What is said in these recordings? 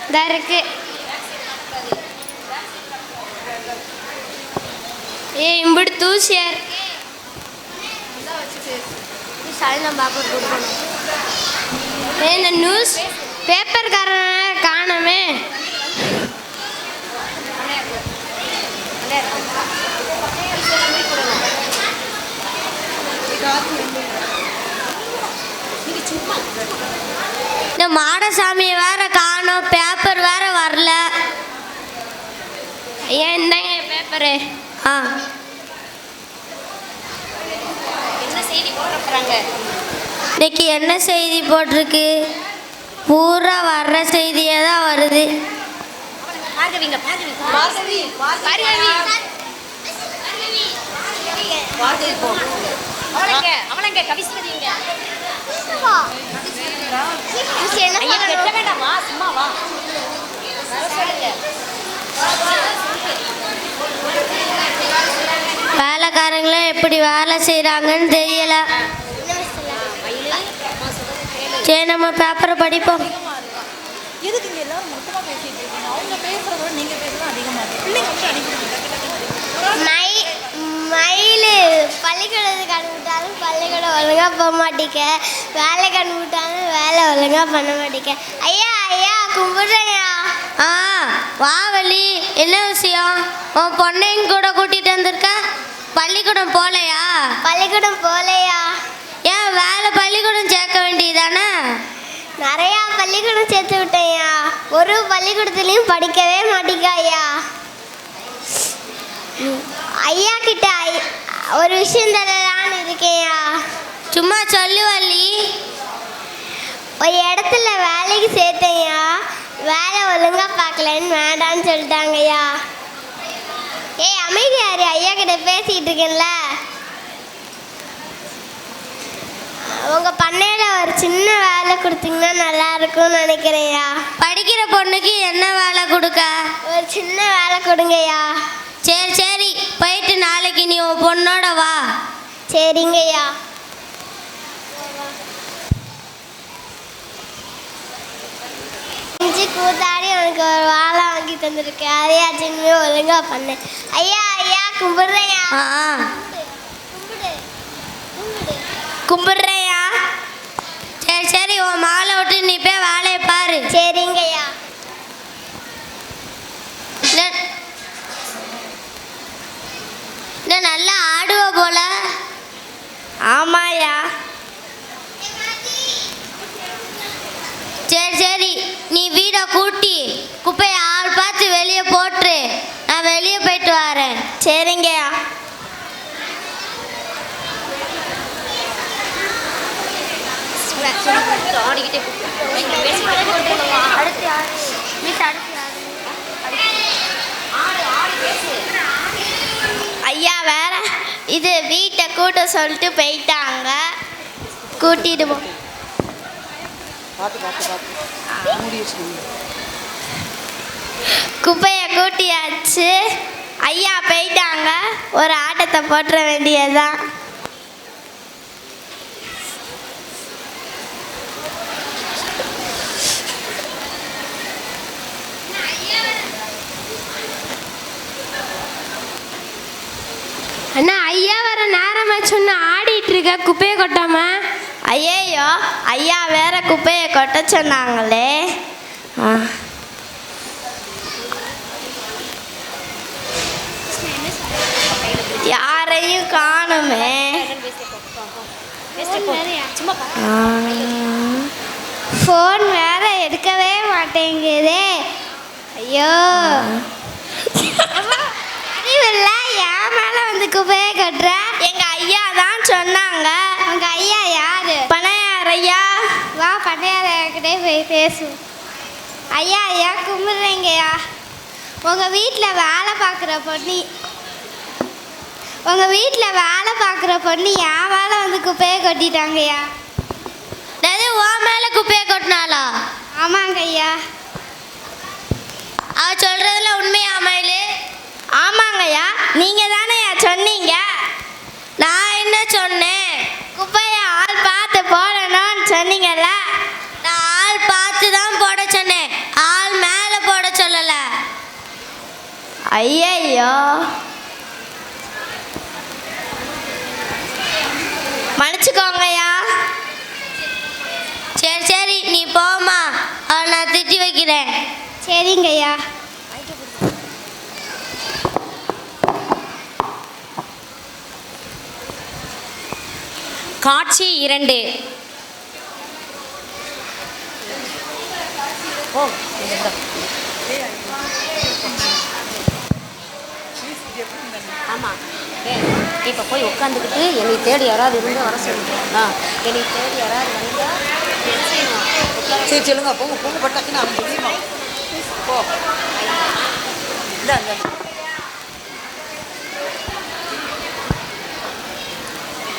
இதா இருக்கு. இம்புடு தூசியா இருக்கு. இந்த நியூஸ் பேப்பர்காரன் காணமே. இந்த மாடசாமி வேற காணோம், பேப்பர் வேற வரல. ஏன் இந்தாங்க பேப்பரு. என்ன செய்தி போடுறாங்க இன்னைக்கு? என்ன செய்தி போட்டிருக்கு? பூரா வர்ற செய்தியே தான் வருது. வேலைக்காரங்களும் எப்படி வேலை செய்கிறாங்கன்னு தெரியல. சரி, நம்ம பேப்பரை படிப்போம். மயில் பள்ளிக்கூடத்துக்கு அனுப்பிட்டாலும் பள்ளிக்கூடம் ஒழுங்காக போக மாட்டேங்க, வேலைக்கு அனுப்பிட்டாலும் வேலை ஒழுங்காக பண்ண மாட்டேங்க. ஐயா ஐயா கும்பிட்றேயா. வா வள்ளி, என்ன விஷயம்? உன் பொண்ணையும் கூட கூட்டிகிட்டு வந்திருக்க. பள்ளிக்கூடம் போகலையா? பள்ளிக்கூடம் போகலையா? ஏன் வேலை பள்ளிக்கூடம் சேர்க்க வேண்டியதானே? நிறையா பள்ளிக்கூடம் சேர்த்து விட்டேயா, ஒரு பள்ளிக்கூடத்துலேயும் படிக்கவே மாட்டேங்க ஐயா. ஐயா கிட்ட ஒரு விஷயம் தரலான்னு இருக்கேயா. சும்மா சொல்லு வள்ளி. ஒரு இடத்துல வேலைக்கு சேர்த்தேயா, வேலை ஒழுங்காக பார்க்கலன்னு வேண்டான்னு சொல்லிட்டாங்கய்யா. அமைதியாரு, ஐயா கிட்ட பேசிகிட்டு இருக்கேன்ல. உங்கள் பண்ணையில் ஒரு சின்ன வேலை கொடுத்தீங்கன்னா நல்லா இருக்கும்னு நினைக்கிறேயா. படிக்கிற பொண்ணுக்கு என்ன வேலை கொடுக்க? ஒரு சின்ன வேலை கொடுங்கய்யா. சரி சரி, போயிட்டு நாளைக்கு நீ உன் பொண்ணோட வா. சரிங்கய்யா. கூத்தாடி உனக்கு ஒரு வாழை வாங்கி தந்துருக்கேன், அதையாச்சுமே ஒழுங்கா பண்ணு. ஐயா ஐயா கும்பிடுறேயா. கும்பிடுறேயா. சரி சரி, உன் மாலை விட்டு நீ போய் வேலையை பாரு. சரிங்கய்யா. நல்லா ஆடுவ போல. ஆமாயா. சரி சரி, நீ வீடை கூட்டி குப்பையை ஆள் பார்த்து வெளியே போட்டுரு, நான் வெளியே போயிட்டு வரேன். சரிங்கய்யா. ஐயா வேற இது வீட்டை கூட்ட சொல்லிட்டு போயிட்டாங்க, கூட்டிடுவோம். குப்பையை கூட்டியாச்சு, ஐயா போயிட்டாங்க, ஒரு ஆட்டத்தை போட்டுற வேண்டியதுதான். அண்ணா ஐயா வர நேரமா சொன்ன ஆடிட்டு இருக்க, குப்பையை கொட்டாம. ஐயோ, ஐயா வேற குப்பையை கொட்ட சொன்னாங்களே. யாரையும் காணுமே. ஃபோன் வேற எடுக்கவே மாட்டேங்குதே. ஐயோ, அறிவில்ல, என் மேல வந்து குப்பையை கட்டுற. எங்க ஐயா தான் சொன்னாங்க. உங்க ஐயா யாரு? பண்ணையார் ஐயா. வா பண்ணையார் ஐயாக்கிட்டே போய் பேசுவோம். ஐயா ஐயா கும்பிடுறீங்கய்யா. உங்கள் வீட்டில் வேலை பார்க்குற பொண்ணு என் மேலே வந்து குப்பையை கொட்டிட்டாங்கய்யா. உன் மேலே குப்பையை கொட்டினாலா? ஆமாங்க ஐயா. அவ சொல்கிறதுல உண்மையா மயிலு? ஆமாங்கய்யா, நீங்கள் தானே சொன்னீங்க. நான் என்ன சொன்னேன்? குப்பையை ஆள் பார்த்து போடணும்னு சொன்னீங்கல்ல. நான் ஆள் பார்த்து தான் போட சொன்னேன், ஆள் மேலே ஐயா. மன்னிச்சுக்கோங்கய்யா. சரி சரி நீ போமா, அவனை நான் திட்டி வைக்கிறேன். சரிங்கய்யா. காட்சி 2. ஆமாம், இப்போ போய் உட்காந்துக்கிட்டு என்னை தேடி யாராவது இருந்தால் வர சொல்லுங்க. என்னை தேடி யாராவது வந்தால் என்ன செய்யணும்? சரி சொல்லுங்க, போங்க போங்க பட்டாச்சுன்னு அவன் சொல்லிடுவான். போ இந்த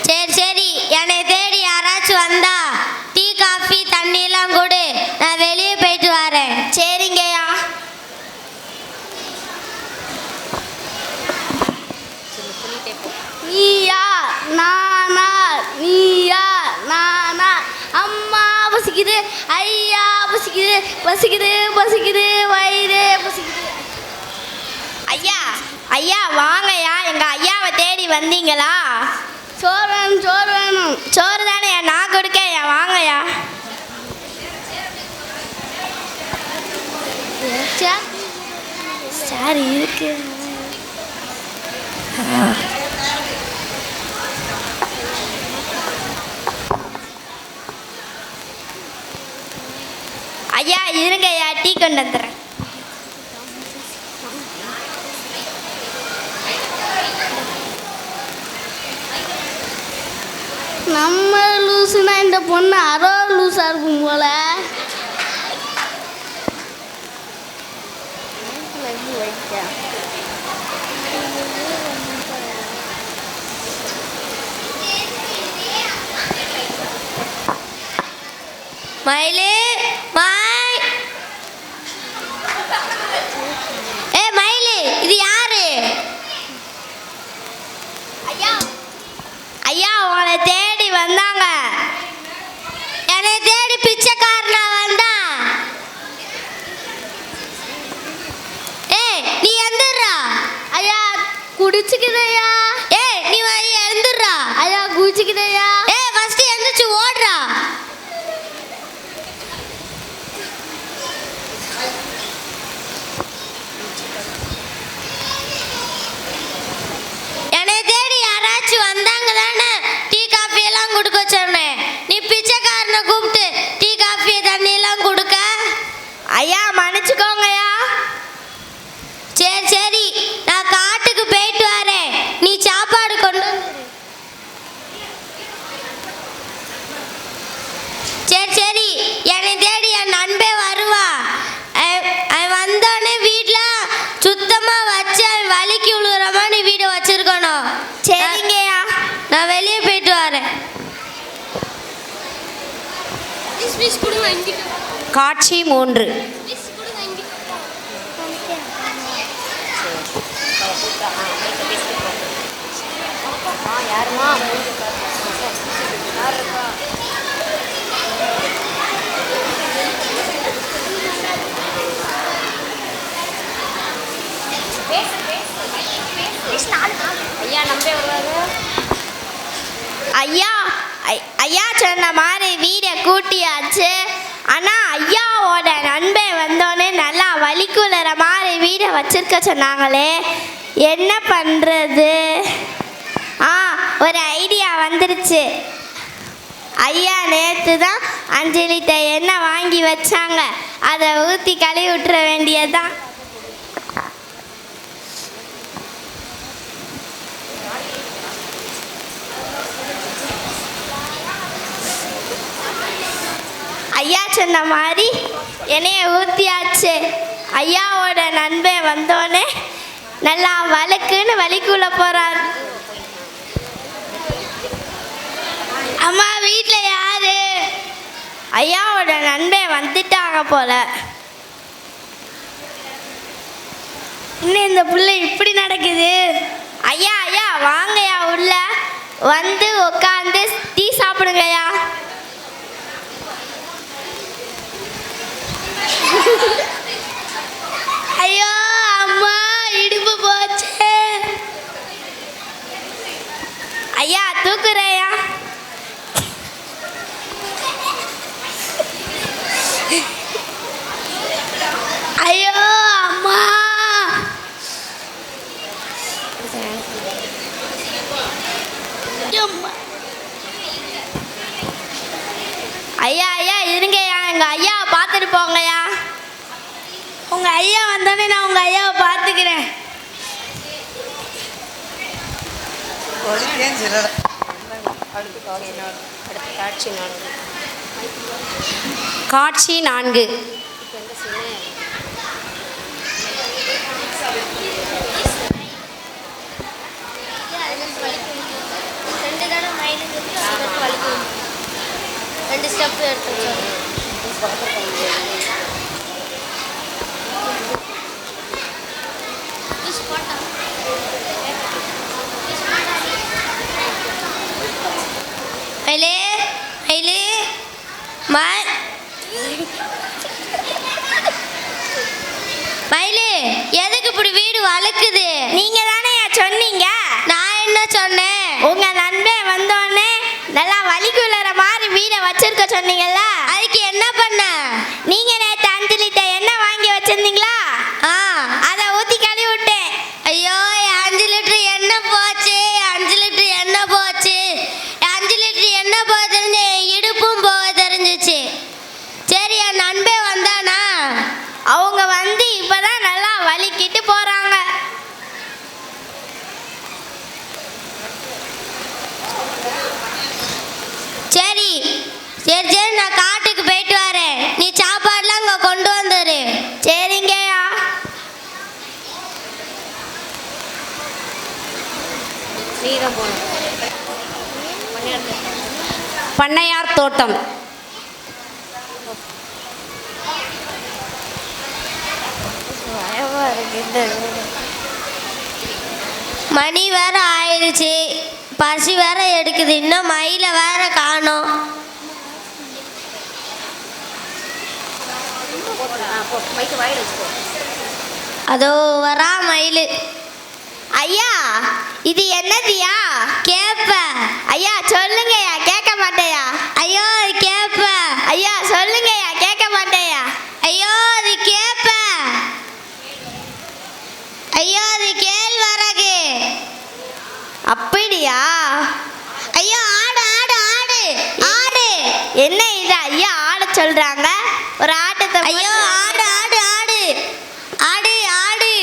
சரி சரி என்னை தேடி யாராச்சும் வந்தா டீ காஃபி தண்ணியெல்லாம் கொடு, நான் வெளியே போயிட்டு வரேன். சரிங்கய்யா. நீயா நானா நீயா நானா, அம்மா பசிக்குது, ஐயா பசிக்குது, பசிக்குது பசிக்குது, வயிறு பசிக்குது. ஐயா ஐயா வாங்கய்யா, எங்க ஐயாவை தேடி வந்தீங்களா? சோறு வேணும் சோறு வேணும். சோறு தானே நான் கொடுக்கய்யா, வாங்கய்யா. சாரி இருக்கு. ஐயா இருங்கய்யா, டீ கொண்டு வந்துடுறேன். நம்ம லூசுனா இந்த பொண்ணு அரோ லூஸா இருக்கும் போல. மயிலு மாய், ஏ மயிலு இது யாரு? ஐயா ஐயா உங்களை தேடி வந்தாங்க. என்னை தேடி பிச்சைக்காரனா வந்தான். ஏய் நீ எந்திரா. ஐயா குடிச்சுக்குதையா. ஏய் நீ எந்திரா. ஐயா குடிச்சுக்குதையா. ஏய் ஃபர்ஸ்ட் எந்திரிச்சு ஓடுறா. என்னை தேடி யாராச்சும் வந்தாங்க தானே டீ காஃபி எல்லாம் கொடுக்க சொன்னேன். நீ பிச்சைக்காரனை கூப்பிட்டு டீ காஃபி தண்ணி எல்லாம் கொடுக்க. ஐயா மன்னிச்சுக்கோங்கய்யா. சரி சரி நான் காட்டுக்கு போயிட்டு வரேன், நீ சாப்பாடு கொண்டு வந்துரு. சரி சரி என்னை தேடி என் நண்பே வருவா. அவன் வந்தோடனே வீட்டில் சுத்தமாக வச்சு அவன் வலிக்கு விழுகிற மாதிரி வீடு வச்சிருக்கணும். சரிங்கய்யா, நான் வெளியே போயிட்டு வரேன். காட்சி 3. யாருமா ஐயா நம்பே வருவாங்க. ஐயா ஐயா சொன்ன மாதிரி வீடை கூட்டியாச்சு. ஆனால் ஐயாவோட நண்பன் வந்தோடனே நல்லா வலிக்குள்ளற மாதிரி வீடை வச்சிருக்க சொன்னாங்களே, என்ன பண்ணுறது? ஒரு ஐடியா வந்துருச்சு. ஐயா நேற்று தான் 5 லிட்டர் எண்ணெய் வாங்கி வச்சாங்க, அதை ஊற்றி கழுவி விட்டுற வேண்டியதுதான். ஐயா சொன்ன மாதிரி எண்ணெயை ஊற்றியாச்சு. ஐயாவோட நண்பன் வந்தோடனே நல்லா வழுக்குன்னு வலிக்குள்ள போகிறார். அம்மா வீட்டில் யாரு? ஐயாவோட நண்பன் வந்துட்டாங்க போல. இன்னும் இந்த பிள்ளை இப்படி நடக்குது. ஐயா ஐயா வாங்கய்யா, உள்ள வந்து உட்காந்து டீ சாப்பிடுங்கய்யா. ஐயோ அம்மா இடுப்பு போச்சு. போங்கய்யா. உங்கள் ஐயா வந்தோடனே நான் உங்கள் ஐயாவை பார்த்துக்கிறேன். அடுத்து காட்சி 4. இப்போ எந்த சீனு? ரெண்டு ஸ்டெப் எடுத்து மயிலே மயிலே மயிலே, எதுக்கு இப்படி வீடு வழுக்குது? நீங்க தானே சொன்னீங்க. நான் என்ன சொன்னேன்? உங்க நண்பன் வந்தோடனே நல்லா வலிக்குள்ளற மாதிரி வீடை வச்சிருக்க சொன்னீங்கல்ல, அதுக்கு என்ன பண்ண? நீங்க நேற்று 5 லிட்டர் எண்ணெய் வாங்கி வச்சிருந்தீங்களா? அதை ஊத்தி கழுவி விட்டேன். ஐயோ, 5 லிட்டர் எண்ணெய் போச்சு, 5 லிட்டர் எண்ணெய் போச்சு, 5 லிட்டர் எண்ணெய் போக தெரிஞ்சு இடுப்பும் போக தெரிஞ்சிச்சு. சரி, என் நண்பன் வந்தானா? அவங்க வந்து இப்பதான் நல்லா வலிக்கிட்டு போறாங்க. சரி சரி சரி, நான் காட்டுக்கு போயிட்டு வரேன். நீ சாப்பாடுலாம் அங்கே கொண்டு வந்துரு. சரிங்கய்யா. நீதான் போகணும். பண்ணையார் தோட்டம். மணி வேற ஆயிடுச்சு, பசி வேற எடுக்குது, இன்னும் மயில வேற காணோம். அதோ வரா மயில். ஐயா, இது என்னதியா? கேப்ப. ஐயா சொல்லுங்கய்யா, கேட்க மாட்டேயா? ஐயோ கேப்ப. ஐயா சொல்லுங்கய்யா, கேட்க மாட்டேயா? ஐயோ அது கேப்ப. ஐயோ அது கேழ்வரகு. அப்படியா? ஐயோ ஆடு ஆடு ஆடு ஆடு. என்ன இது ஐயா ஆட சொல்றாங்க? ஒரு ஆட்டத்தை. ஐயோ ஆடு ஆடு ஆடு ஆடு ஆடு.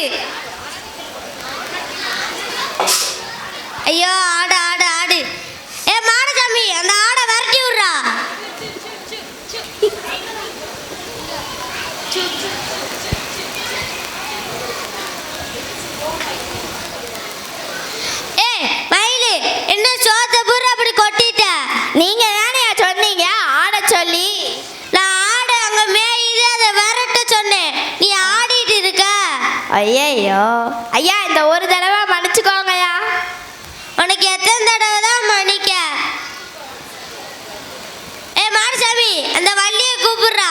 ஐயோ ஆடு ஆடு ஆடு. ஏ மாடசாமி, அந்த ஆடை விரட்டி விட்றா. ஏ மயிலு, என்ன சோத்த பூரா அப்படி கொட்டிட்ட? நீங்க தானே சொன்னீங்க ஆட சொல்லி. நான் ஆட அங்க மேயுது, அதை விரட்ட சொன்னேன். நீ ஆடிட்டு இருக்க. ஐயோ ஐயா, இந்த ஒரு தடவை மன்னிச்சுக்கோங்கய்யா. உனக்கு எத்தனை தடவை தான் மன்னிக்க? ஏ மாடசாமி, அந்த வள்ளியை கூப்பிடுறா.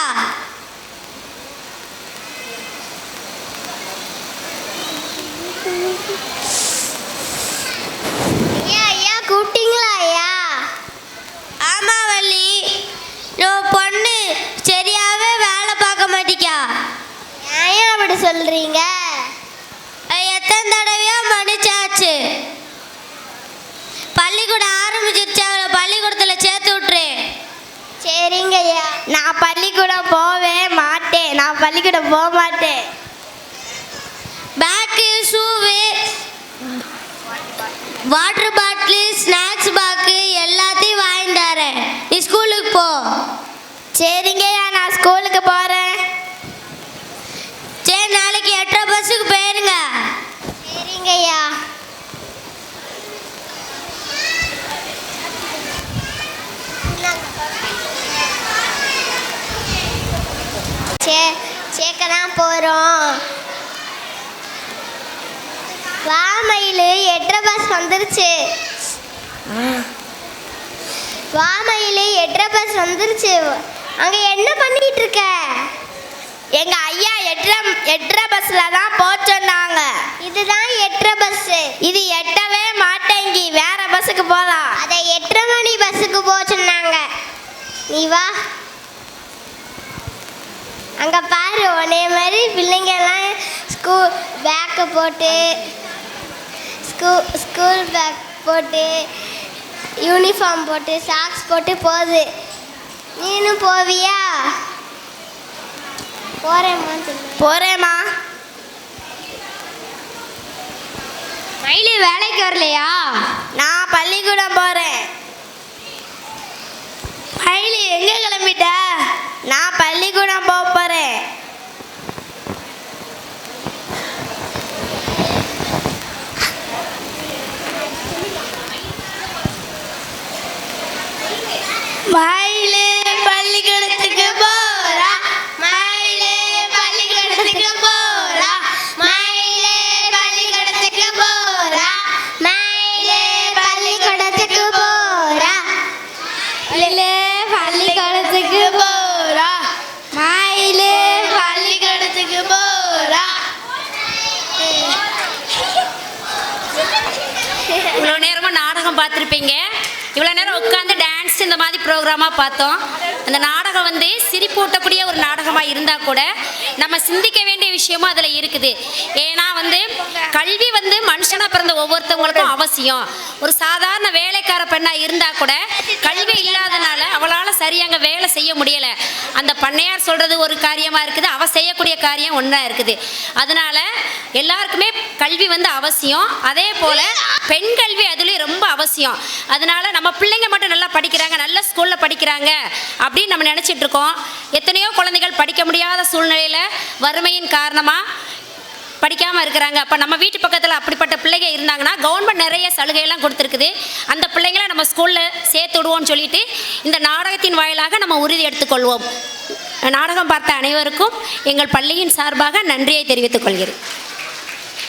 ஐயா ஐயா, கூப்பிட்டீங்களா ஐயா? ஆமா வள்ளி, நான் பொண்ணு சரியாவே வேலை பார்க்க மாட்டிக்கா. ஏன் அப்படி சொல்றீங்க? எத்தனை தடவையோ மன்னிச்சாச்சு. பள்ளிக்கூடம் ஆரம்பிச்சிருச்சு, அவளை பள்ளிக்கூடத்தில் சேர்த்து விட்டுரு. சரிங்க ஐயா. நான் பள்ளிக்கூடம் போவே மாட்டேன். நான் பள்ளிக்கூடம் போக மாட்டேன். பேக்கு, ஷூவு, வாட்டர் பாட்டில், ஸ்நாக்ஸ் பாக்கு எல்லாத்தையும் வாங்கிட்டு வரேன். நீ ஸ்கூலுக்கு போ. சரிங்கய்யா, நான் ஸ்கூலுக்கு போகிறேன். சரி, நாளைக்கு 8:30 பஸ்ஸுக்கு போயிருங்க. சரிங்கய்யா. சேர்க்க தான் போகிறோம். வா மயில், 8:30 பஸ் வந்துருச்சு. வா மயில், 8:30 பஸ் வந்துருச்சு. அங்கே என்ன பண்ணிக்கிட்டு இருக்க? எங்கள் ஐயா 8:30 பஸ்ஸில் தான் போச்சோன்னாங்க. இதுதான் 8:30 பஸ்ஸு. இது எட்டவே மாட்டேங்கி, வேற பஸ்ஸுக்கு போகலாம். அதை 8:30 மணி பஸ்ஸுக்கு போச்சுன்னாங்க. நீ வா. அங்கே பாரு, உடனே மாதிரி பிள்ளைங்கெல்லாம் ஸ்கூல் பேக்கை போட்டு, ஸ்கூல் பேக் போட்டு, யூனிஃபார்ம் போட்டு, சாக்ஸ் போட்டு போகுது. நீனும் போவியா? போறேம்மான்னு சொன்னேன். போகிறேம்மா. மயிலு வேலைக்கு வரலையா? நான் பள்ளிக்கூடம் போகிறேன். மயிலு எங்கே கிளம்பிட்ட? நான் பள்ளிக்கூடம் போகிறேன். மயிலு பள்ளிக்கூடத்துக்கு போறா, மயிலு பள்ளிக்கூடத்துக்கு போறா, மயிலு பள்ளிக்கூடத்துக்கு போறா, மயிலு பள்ளிக்கூடத்துக்கு போறா, மயிலு பள்ளிக்கூடத்துக்கு போறா, மயிலு பள்ளிக்கூடத்துக்கு போறா. இவ்வளோ நேரமும் நாடகம் பார்த்துருப்பீங்க. இவ்வளோ நேரம் உட்காந்து டான்ஸ் இந்த மாதிரி ப்ரோக்ராமாக பார்த்தோம். அந்த நாடகம் வந்து சிரிப்பூட்டக்கூடிய ஒரு நாடகமாக இருந்தால் கூட நம்ம சிந்திக்க வேண்டிய விஷயமும் அதில் இருக்குது. ஏன்னா வந்து கல்வி வந்து மனுஷனாக பிறந்த ஒவ்வொருத்தவங்களுக்கும் அவசியம். ஒரு சாதாரண வேலைக்கார பெண்ணாக இருந்தால் கூட கல்வி இல்லாதனால அவளால் சரியாக வேலை செய்ய முடியலை. அந்த பண்ணையார் சொல்கிறது ஒரு காரியமாக இருக்குது, அவள் செய்யக்கூடிய காரியம் ஒன்றா இருக்குது. அதனால் எல்லாருக்குமே கல்வி வந்து அவசியம். அதே போல் பெண் கல்வி அதுலேயும் ரொம்ப அவசியம். அதனால் நம்ம பிள்ளைங்க மட்டும் நல்லா படிக்கிறாங்க, நல்ல ஸ்கூலில் படிக்கிறாங்க அப்படின்னு நம்ம நினச்சிட்டு இருக்கோம். எத்தனையோ குழந்தைகள் படிக்க முடியாத சூழ்நிலையில் வறுமையின் காரணமாக படிக்காமல் இருக்கிறாங்க. அப்போ நம்ம வீட்டு பக்கத்தில் அப்படிப்பட்ட பிள்ளைங்க இருந்தாங்கன்னா கவர்மெண்ட் நிறைய சலுகையெல்லாம் கொடுத்துருக்குது. அந்த பிள்ளைங்களை நம்ம ஸ்கூலில் சேர்த்து விடுவோம்னு சொல்லிட்டு இந்த நாடகத்தின் வாயிலாக நம்ம உறுதி எடுத்துக்கொள்வோம். நாடகம் பார்த்த அனைவருக்கும் எங்கள் பள்ளியின் சார்பாக நன்றியை தெரிவித்துக் கொள்கிறேன்.